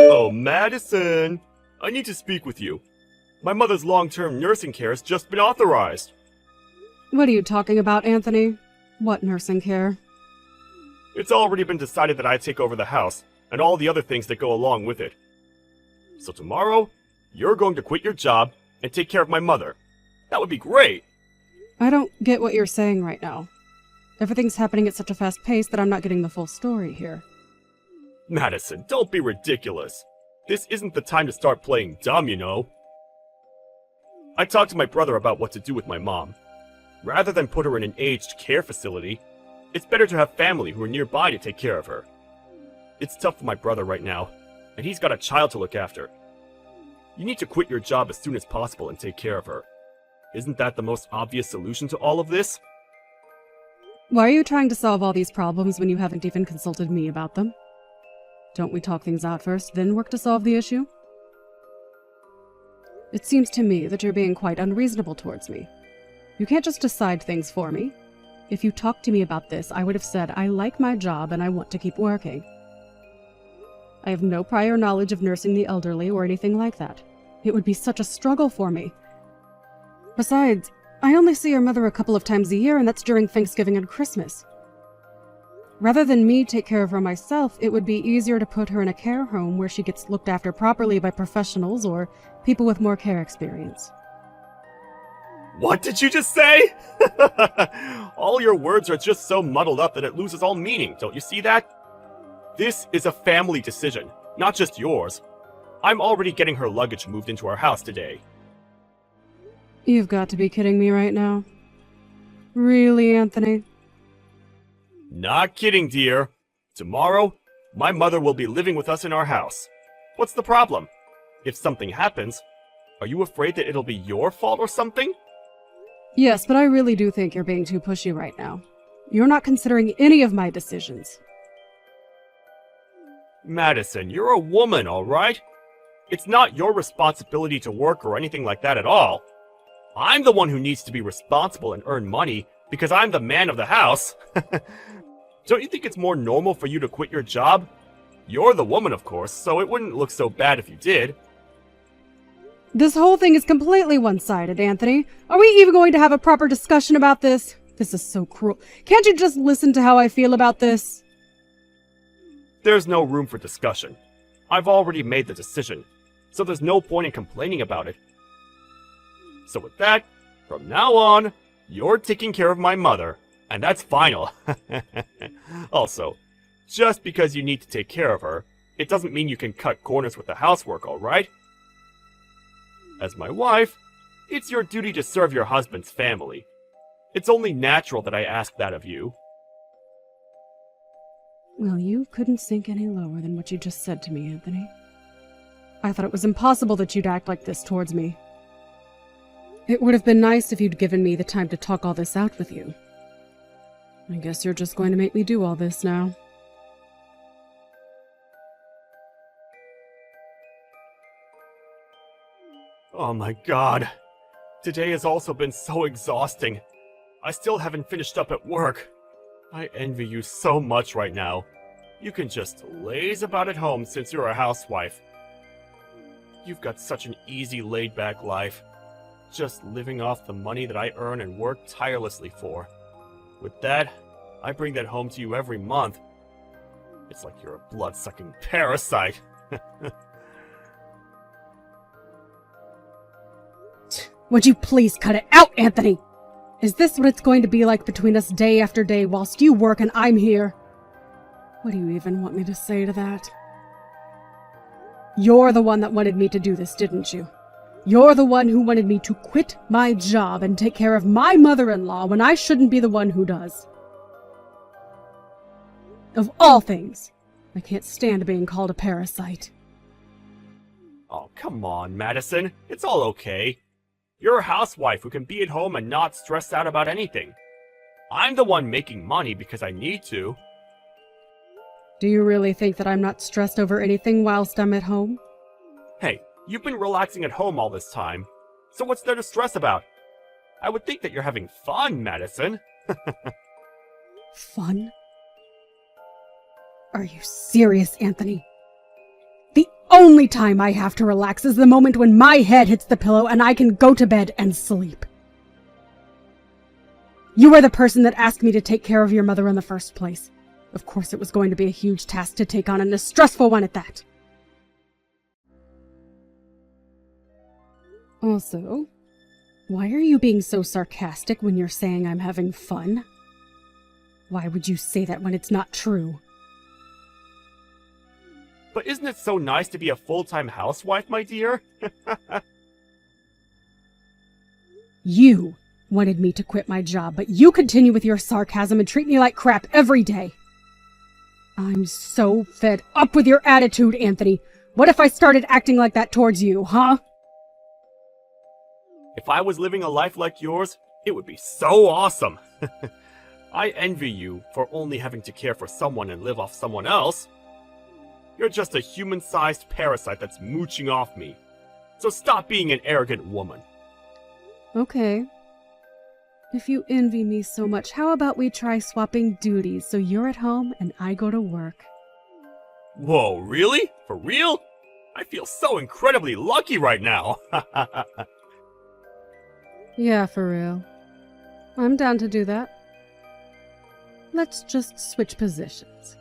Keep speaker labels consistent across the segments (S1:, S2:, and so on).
S1: Oh, Madison! I need to speak with you. My mother's long-term nursing care has just been authorized.
S2: What are you talking about, Anthony? What nursing care?
S1: It's already been decided that I take over the house, and all the other things that go along with it. So tomorrow, you're going to quit your job and take care of my mother. That would be great!
S2: I don't get what you're saying right now. Everything's happening at such a fast pace that I'm not getting the full story here.
S1: Madison, don't be ridiculous. This isn't the time to start playing dumb, you know. I talked to my brother about what to do with my mom. Rather than put her in an aged care facility, it's better to have family who are nearby to take care of her. It's tough for my brother right now, and he's got a child to look after. You need to quit your job as soon as possible and take care of her. Isn't that the most obvious solution to all of this?
S2: Why are you trying to solve all these problems when you haven't even consulted me about them? Don't we talk things out first, then work to solve the issue? It seems to me that you're being quite unreasonable towards me. You can't just decide things for me. If you talked to me about this, I would have said I like my job and I want to keep working. I have no prior knowledge of nursing the elderly or anything like that. It would be such a struggle for me. Besides, I only see your mother a couple of times a year, and that's during Thanksgiving and Christmas. Rather than me take care of her myself, it would be easier to put her in a care home where she gets looked after properly by professionals or people with more care experience.
S1: What did you just say? All your words are just so muddled up that it loses all meaning, don't you see that? This is a family decision, not just yours. I'm already getting her luggage moved into our house today.
S2: You've got to be kidding me right now. Really, Anthony?
S1: Not kidding, dear. Tomorrow, my mother will be living with us in our house. What's the problem? If something happens, are you afraid that it'll be your fault or something?
S2: Yes, but I really do think you're being too pushy right now. You're not considering any of my decisions.
S1: Madison, you're a woman, all right? It's not your responsibility to work or anything like that at all. I'm the one who needs to be responsible and earn money because I'm the man of the house. Don't you think it's more normal for you to quit your job? You're the woman, of course, so it wouldn't look so bad if you did.
S2: This whole thing is completely one-sided, Anthony. Are we even going to have a proper discussion about this? This is so cruel. Can't you just listen to how I feel about this?
S1: There's no room for discussion. I've already made the decision, so there's no point in complaining about it. So with that, from now on, you're taking care of my mother, and that's final. Also, just because you need to take care of her, it doesn't mean you can cut corners with the housework, alright? As my wife, it's your duty to serve your husband's family. It's only natural that I ask that of you.
S2: Well, you couldn't sink any lower than what you just said to me, Anthony. I thought it was impossible that you'd act like this towards me. It would have been nice if you'd given me the time to talk all this out with you. I guess you're just going to make me do all this now.
S1: Oh my god. Today has also been so exhausting. I still haven't finished up at work. I envy you so much right now. You can just laze about at home since you're a housewife. You've got such an easy, laid-back life. Just living off the money that I earn and work tirelessly for. With that, I bring that home to you every month. It's like you're a blood-sucking parasite.
S2: Would you please cut it out, Anthony? Is this what it's going to be like between us day after day whilst you work and I'm here? What do you even want me to say to that? You're the one that wanted me to do this, didn't you? You're the one who wanted me to quit my job and take care of my mother-in-law when I shouldn't be the one who does. Of all things, I can't stand being called a parasite.
S1: Oh, come on, Madison. It's all okay. You're a housewife who can be at home and not stress out about anything. I'm the one making money because I need to.
S2: Do you really think that I'm not stressed over anything whilst I'm at home?
S1: Hey, you've been relaxing at home all this time, so what's there to stress about? I would think that you're having fun, Madison.
S2: Fun? Are you serious, Anthony? The only time I have to relax is the moment when my head hits the pillow and I can go to bed and sleep. You were the person that asked me to take care of your mother in the first place. Of course it was going to be a huge task to take on and a stressful one at that. Also, why are you being so sarcastic when you're saying I'm having fun? Why would you say that when it's not true?
S1: But isn't it so nice to be a full-time housewife, my dear?
S2: You wanted me to quit my job, but you continue with your sarcasm and treat me like crap every day. I'm so fed up with your attitude, Anthony. What if I started acting like that towards you, huh?
S1: If I was living a life like yours, it would be so awesome. I envy you for only having to care for someone and live off someone else. You're just a human-sized parasite that's mooching off me. So stop being an arrogant woman.
S2: Okay. If you envy me so much, how about we try swapping duties so you're at home and I go to work?
S1: Whoa, really? For real? I feel so incredibly lucky right now.
S2: Yeah, for real. I'm down to do that. Let's just switch positions.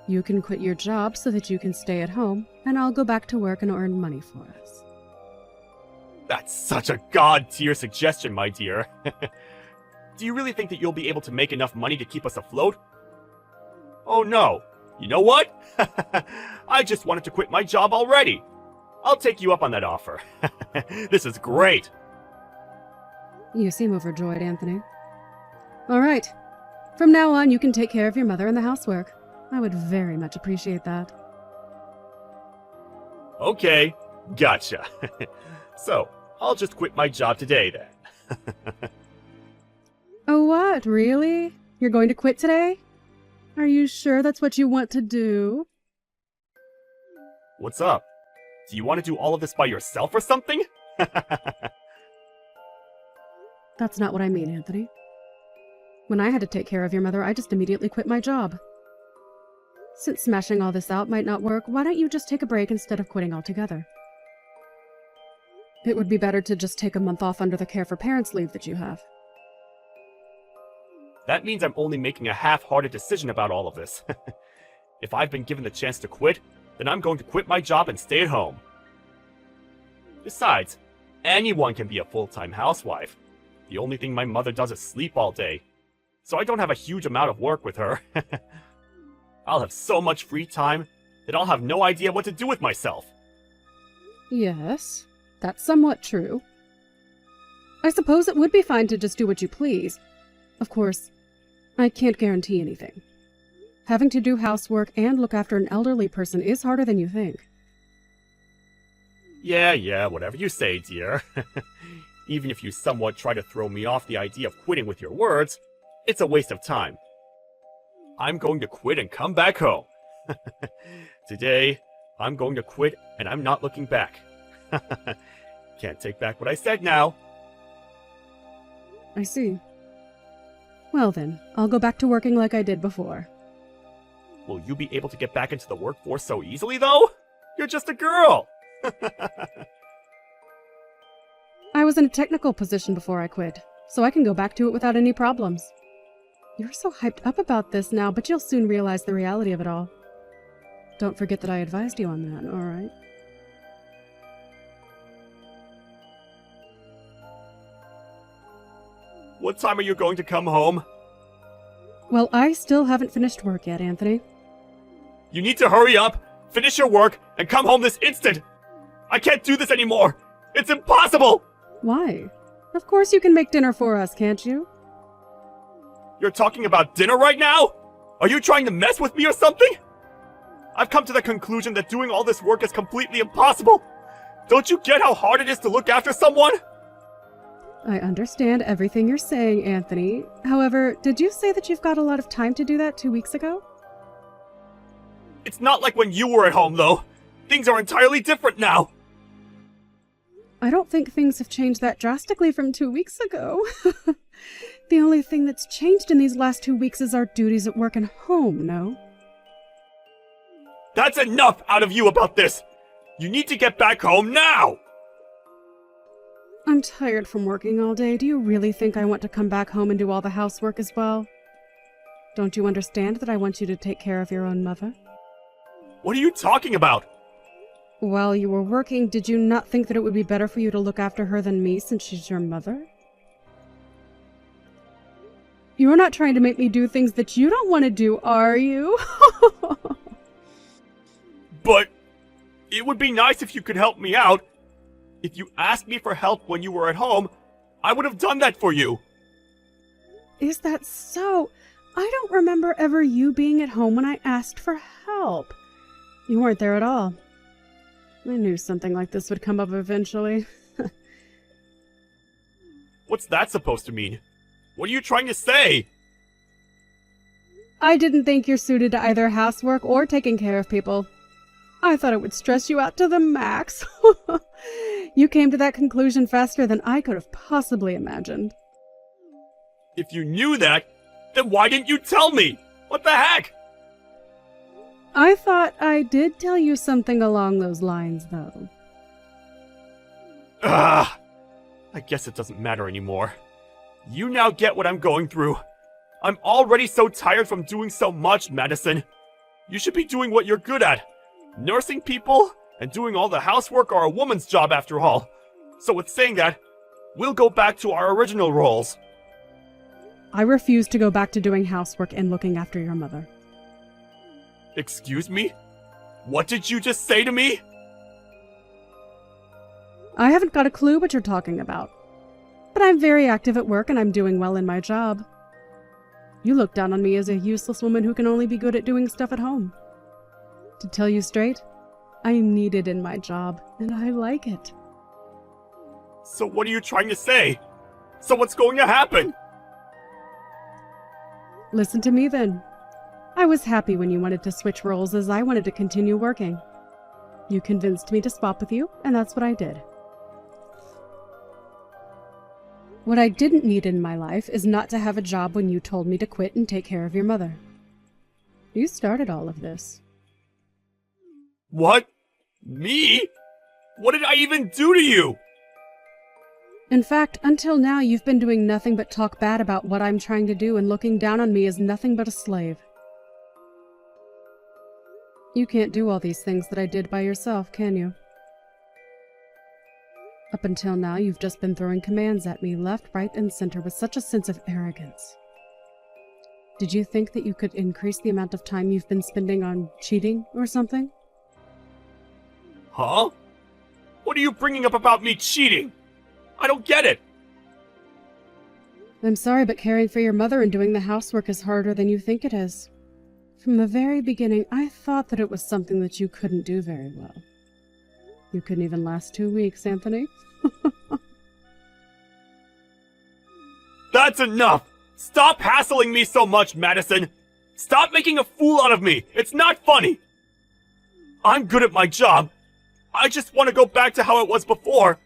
S2: You can quit your job so that you can stay at home, and I'll go back to work and earn money for us.
S1: That's such a god-tier suggestion, my dear. Do you really think that you'll be able to make enough money to keep us afloat? Oh no. You know what? I just wanted to quit my job already. I'll take you up on that offer. This is great.
S2: You seem overjoyed, Anthony. All right. From now on, you can take care of your mother and the housework. I would very much appreciate that.
S1: Okay, gotcha. So, I'll just quit my job today then.
S2: Oh, what? Really? You're going to quit today? Are you sure that's what you want to do?
S1: What's up? Do you want to do all of this by yourself or something?
S2: That's not what I mean, Anthony. When I had to take care of your mother, I just immediately quit my job. Since smashing all this out might not work, why don't you just take a break instead of quitting altogether? It would be better to just take a month off under the care for parents leave that you have.
S1: That means I'm only making a half-hearted decision about all of this. If I've been given the chance to quit, then I'm going to quit my job and stay at home. Besides, anyone can be a full-time housewife. The only thing my mother does is sleep all day, so I don't have a huge amount of work with her. I'll have so much free time that I'll have no idea what to do with myself.
S2: Yes, that's somewhat true. I suppose it would be fine to just do what you please. Of course, I can't guarantee anything. Having to do housework and look after an elderly person is harder than you think.
S1: Yeah, whatever you say, dear. Even if you somewhat try to throw me off the idea of quitting with your words, it's a waste of time. I'm going to quit and come back home. Today, I'm going to quit and I'm not looking back. Can't take back what I said now.
S2: I see. Well then, I'll go back to working like I did before.
S1: Will you be able to get back into the workforce so easily, though? You're just a girl!
S2: I was in a technical position before I quit, so I can go back to it without any problems. You're so hyped up about this now, but you'll soon realize the reality of it all. Don't forget that I advised you on that, alright?
S1: What time are you going to come home?
S2: Well, I still haven't finished work yet, Anthony.
S1: You need to hurry up, finish your work, and come home this instant! I can't do this anymore! It's impossible!
S2: Why? Of course you can make dinner for us, can't you?
S1: You're talking about dinner right now? Are you trying to mess with me or something? I've come to the conclusion that doing all this work is completely impossible! Don't you get how hard it is to look after someone?
S2: I understand everything you're saying, Anthony. However, did you say that you've got a lot of time to do that 2 weeks ago?
S1: It's not like when you were at home, though. Things are entirely different now.
S2: I don't think things have changed that drastically from 2 weeks ago. The only thing that's changed in these last 2 weeks is our duties at work and home, no?
S1: That's enough out of you about this! You need to get back home now!
S2: I'm tired from working all day. Do you really think I want to come back home and do all the housework as well? Don't you understand that I want you to take care of your own mother?
S1: What are you talking about?
S2: While you were working, did you not think that it would be better for you to look after her than me since she's your mother? You're not trying to make me do things that you don't want to do, are you?
S1: But it would be nice if you could help me out. If you asked me for help when you were at home, I would have done that for you.
S2: Is that so? I don't remember ever you being at home when I asked for help. You weren't there at all. I knew something like this would come up eventually.
S1: What's that supposed to mean? What are you trying to say?
S2: I didn't think you're suited to either housework or taking care of people. I thought it would stress you out to the max. You came to that conclusion faster than I could have possibly imagined.
S1: If you knew that, then why didn't you tell me? What the heck?
S2: I thought I did tell you something along those lines, though.
S1: Ah, I guess it doesn't matter anymore. You now get what I'm going through. I'm already so tired from doing so much, Madison. You should be doing what you're good at. Nursing people and doing all the housework are a woman's job after all. So with saying that, we'll go back to our original roles.
S2: I refuse to go back to doing housework and looking after your mother.
S1: Excuse me? What did you just say to me?
S2: I haven't got a clue what you're talking about. But I'm very active at work and I'm doing well in my job. You look down on me as a useless woman who can only be good at doing stuff at home. To tell you straight, I'm needed in my job, and I like it.
S1: So what are you trying to say? So what's going to happen?
S2: Listen to me then. I was happy when you wanted to switch roles as I wanted to continue working. You convinced me to swap with you, and that's what I did. What I didn't need in my life is not to have a job when you told me to quit and take care of your mother. You started all of this.
S1: What? Me? What did I even do to you?
S2: In fact, until now you've been doing nothing but talk bad about what I'm trying to do and looking down on me as nothing but a slave. You can't do all these things that I did by yourself, can you? Up until now, you've just been throwing commands at me left, right, and center with such a sense of arrogance. Did you think that you could increase the amount of time you've been spending on cheating or something?
S1: Huh? What are you bringing up about me cheating? I don't get it.
S2: I'm sorry, but caring for your mother and doing the housework is harder than you think it is. From the very beginning, I thought that it was something that you couldn't do very well. You couldn't even last 2 weeks, Anthony.
S1: That's enough! Stop hassling me so much, Madison! Stop making a fool out of me! It's not funny! I'm good at my job. I just want to go back to how it was before.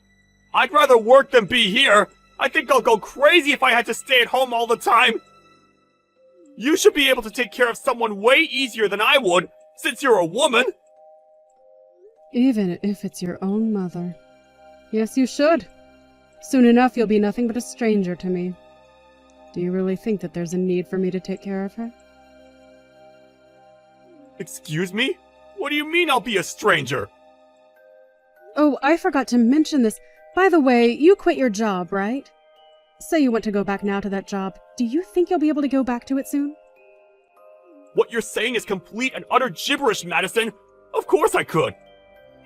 S1: I'd rather work than be here. I think I'll go crazy if I had to stay at home all the time. You should be able to take care of someone way easier than I would, since you're a woman.
S2: Even if it's your own mother. Yes, you should. Soon enough, you'll be nothing but a stranger to me. Do you really think that there's a need for me to take care of her?
S1: Excuse me? What do you mean I'll be a stranger?
S2: Oh, I forgot to mention this. By the way, you quit your job, right? Say you want to go back now to that job. Do you think you'll be able to go back to it soon?
S1: What you're saying is complete and utter gibberish, Madison. Of course I could.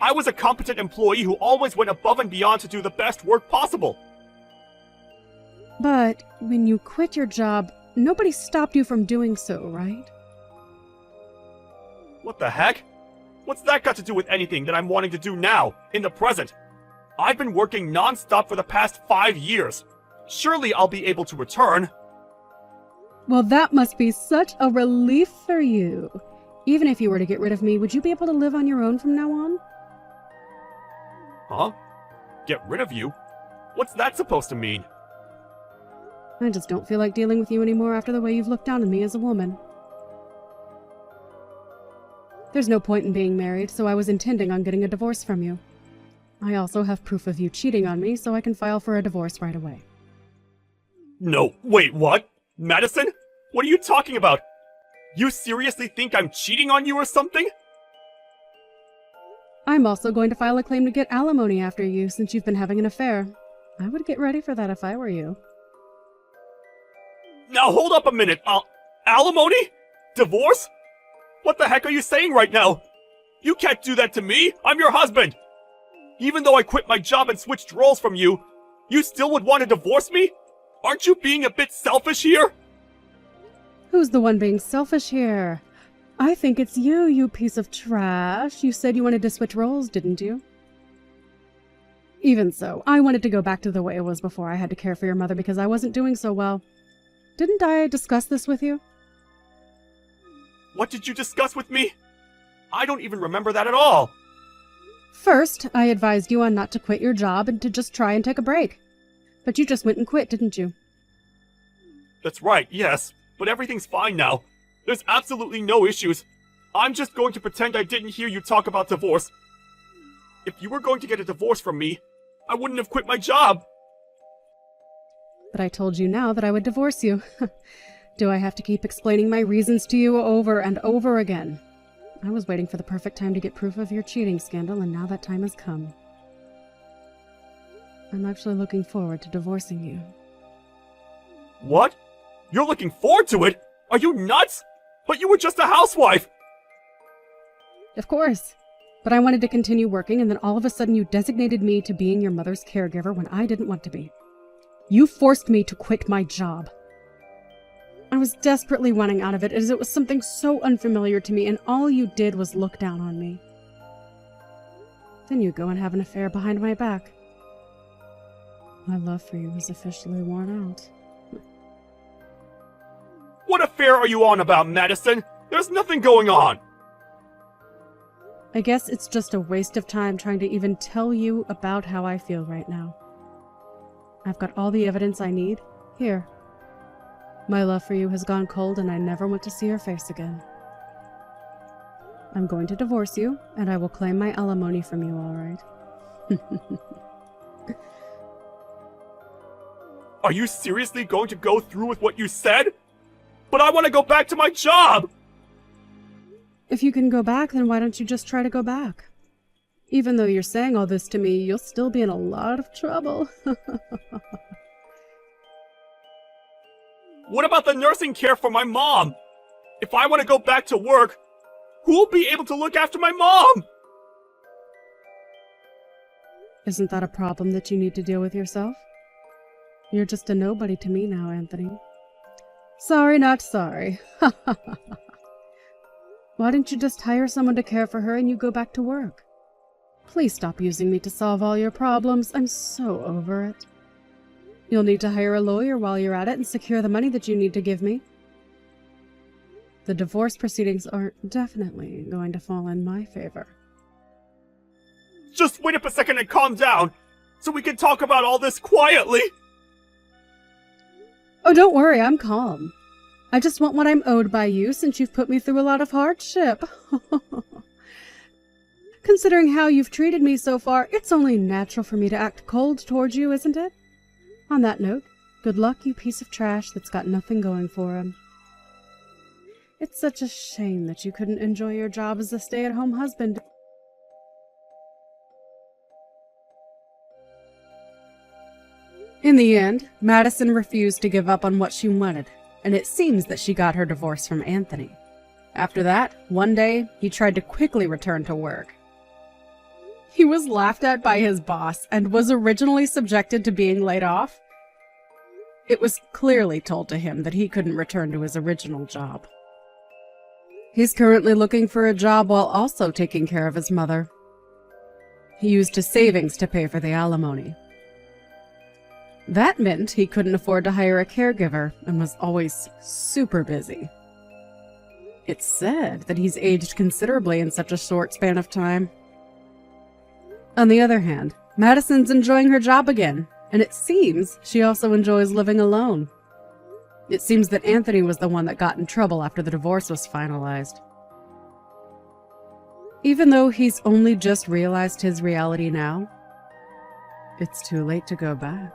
S1: I was a competent employee who always went above and beyond to do the best work possible.
S2: But when you quit your job, nobody stopped you from doing so, right?
S1: What the heck? What's that got to do with anything that I'm wanting to do now, in the present? I've been working non-stop for the past 5 years. Surely I'll be able to return.
S2: Well, that must be such a relief for you. Even if you were to get rid of me, would you be able to live on your own from now on?
S1: Huh? Get rid of you? What's that supposed to mean?
S2: I just don't feel like dealing with you anymore after the way you've looked down on me as a woman. There's no point in being married, so I was intending on getting a divorce from you. I also have proof of you cheating on me, so I can file for a divorce right away.
S1: No, wait, what? Madison? What are you talking about? You seriously think I'm cheating on you or something?
S2: I'm also going to file a claim to get alimony after you, since you've been having an affair. I would get ready for that if I were you.
S1: Now hold up a minute. Alimony? Divorce? What the heck are you saying right now? You can't do that to me. I'm your husband. Even though I quit my job and switched roles from you, you still would want to divorce me? Aren't you being a bit selfish here?
S2: Who's the one being selfish here? I think it's you, you piece of trash. You said you wanted to switch roles, didn't you? Even so, I wanted to go back to the way it was before I had to care for your mother because I wasn't doing so well. Didn't I discuss this with you?
S1: What did you discuss with me? I don't even remember that at all.
S2: First, I advised you on not to quit your job and to just try and take a break. But you just went and quit, didn't you?
S1: That's right, yes. But everything's fine now. There's absolutely no issues. I'm just going to pretend I didn't hear you talk about divorce. If you were going to get a divorce from me, I wouldn't have quit my job.
S2: But I told you now that I would divorce you. Do I have to keep explaining my reasons to you over and over again? I was waiting for the perfect time to get proof of your cheating scandal, and now that time has come. I'm actually looking forward to divorcing you.
S1: What? You're looking forward to it? Are you nuts? But you were just a housewife!
S2: Of course. But I wanted to continue working, and then all of a sudden you designated me to being your mother's caregiver when I didn't want to be. You forced me to quit my job. I was desperately wanting out of it, as it was something so unfamiliar to me, and all you did was look down on me. Then you go and have an affair behind my back. My love for you is officially worn out.
S1: What affair are you on about, Madison? There's nothing going on!
S2: I guess it's just a waste of time trying to even tell you about how I feel right now. I've got all the evidence I need. Here. My love for you has gone cold and I never want to see your face again. I'm going to divorce you, and I will claim my alimony from you, all right?
S1: Are you seriously going to go through with what you said? But I want to go back to my job!
S2: If you can go back, then why don't you just try to go back? Even though you're saying all this to me, you'll still be in a lot of trouble.
S1: What about the nursing care for my mom? If I want to go back to work, who will be able to look after my mom?
S2: Isn't that a problem that you need to deal with yourself? You're just a nobody to me now, Anthony. Sorry, not sorry. Why don't you just hire someone to care for her and you go back to work? Please stop using me to solve all your problems. I'm so over it. You'll need to hire a lawyer while you're at it and secure the money that you need to give me. The divorce proceedings are definitely going to fall in my favor.
S1: Just wait up a second and calm down, so we can talk about all this quietly!
S2: Oh, don't worry, I'm calm. I just want what I'm owed by you since you've put me through a lot of hardship. Considering how you've treated me so far, it's only natural for me to act cold towards you, isn't it? On that note, good luck, you piece of trash that's got nothing going for him. It's such a shame that you couldn't enjoy your job as a stay-at-home husband. In the end, Madison refused to give up on what she wanted, and it seems that she got her divorce from Anthony. After that, one day, he tried to quickly return to work. He was laughed at by his boss and was originally subjected to being laid off. It was clearly told to him that he couldn't return to his original job. He's currently looking for a job while also taking care of his mother. He used his savings to pay for the alimony. That meant he couldn't afford to hire a caregiver and was always super busy. It's said that he's aged considerably in such a short span of time. On the other hand, Madison's enjoying her job again, and it seems she also enjoys living alone. It seems that Anthony was the one that got in trouble after the divorce was finalized. Even though he's only just realized his reality now, it's too late to go back.